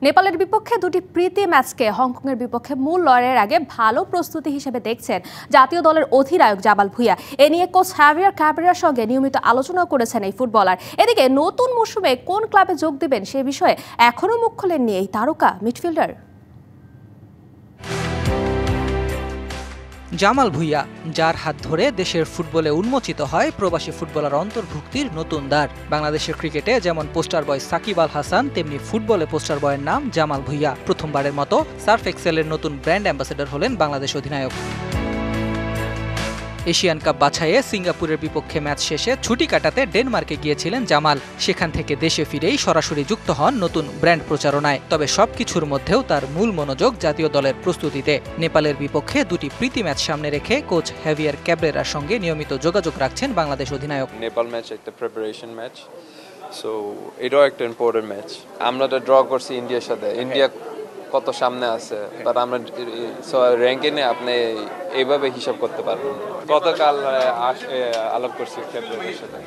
নেপালের বিপক্ষে দুটি প্রীতি ম্যাচকে হংকংয়ের বিপক্ষে মূল লড়াইয়ের আগে ভালো প্রস্তুতি হিসেবে দেখছেন জাতীয় দলের অধিনায়ক জামাল ভুঁইয়া। এ নিয়ে কোচ হ্যাভিয়ার ক্যাব্রেরার সঙ্গে নিয়মিত আলোচনা করেছেন এই ফুটবলার। এদিকে নতুন মৌসুমে কোন ক্লাবে যোগ দেবেন সে বিষয়ে এখনও মুখ খোলেননি এই তারকা মিডফিল্ডার। জামাল ভুঁইয়া, যার হাত ধরে দেশের ফুটবলে উন্মোচিত হয় প্রবাসী ফুটবলার অন্তর্ভুক্তির নতুন দ্বার। বাংলাদেশের ক্রিকেটে যেমন পোস্টার বয় সাকিব আল হাসান, তেমনি ফুটবলে পোস্টার বয়ের নাম জামাল ভুঁইয়া। প্রথমবারের মতো সার্ফ এক্সেলের নতুন ব্র্যান্ড অ্যাম্বাসেডর হলেন বাংলাদেশ অধিনায়ক। এশিয়ান কাপ বাছাইয়ে সিঙ্গাপুরের বিপক্ষে ম্যাচ শেষে ছুটি কাটাতে ডেনমার্কে গিয়েছিলেন জামাল। সেখান থেকে দেশে ফিরেই সরাসরি যুক্ত হন নতুন ব্র্যান্ড প্রচারণায়। তবে সবকিছুর মধ্যেও তার মূল মনোযোগ জাতীয় দলের প্রস্তুতিতে। নেপালের বিপক্ষে দুটি প্রীতি ম্যাচ সামনে রেখে কোচ হ্যাভিয়ার ক্যাব্রেরার সঙ্গে নিয়মিত যোগাযোগ রাখছেন বাংলাদেশ অধিনায়ক। নেপাল ম্যাচ একটা প্রিপারেশন ম্যাচ, সো এটাও একটা ইম্পর্টেন্ট ম্যাচ। আমরা তো ড্র করছি ইন্ডিয়ার সাথে, ইন্ডিয়া কত সামনে আছে, বাট আমরা র্যাঙ্কে নিয়ে আপনি এইভাবে হিসাব করতে পারবেন। গতকাল আলাপ করছি ক্যাপ্টেনের সাথে।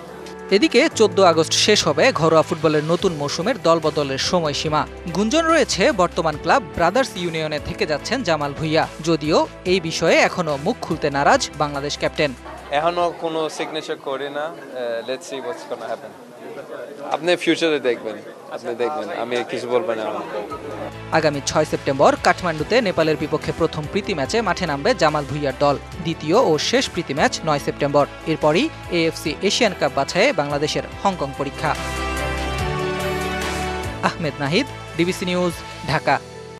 এদিকে 14 আগস্ট শেষ হবে ঘরোয়া ফুটবলের নতুন মৌসুমের দলবদলের সময়সীমা। গুঞ্জন রয়েছে বর্তমান ক্লাব ব্রাদার্স ইউনিয়নে থেকে যাচ্ছেন জামাল ভুঁইয়া, যদিও এই বিষয়ে এখনো মুখ খুলতে নারাজ বাংলাদেশ ক্যাপ্টেন। এখনো কোনো সিগনেচার করি না, let's see what's gonna happen. আপনি ফিউচারে দেখবেন, আমি কিছু বলবো না। আগামী 6 সেপ্টেম্বর কাঠমান্ডুতে নেপালের বিপক্ষে প্রথম প্রীতি ম্যাচে মাঠে নামবে জামাল ভুঁইয়ার দল। দ্বিতীয় ও শেষ প্রীতি ম্যাচ 9 সেপ্টেম্বর। এরপরই এএফসি এশিয়ান কাপ বাছাইয়ে বাংলাদেশের হংকং পরীক্ষা। Ahmed Nahid, DBC news, Dhaka.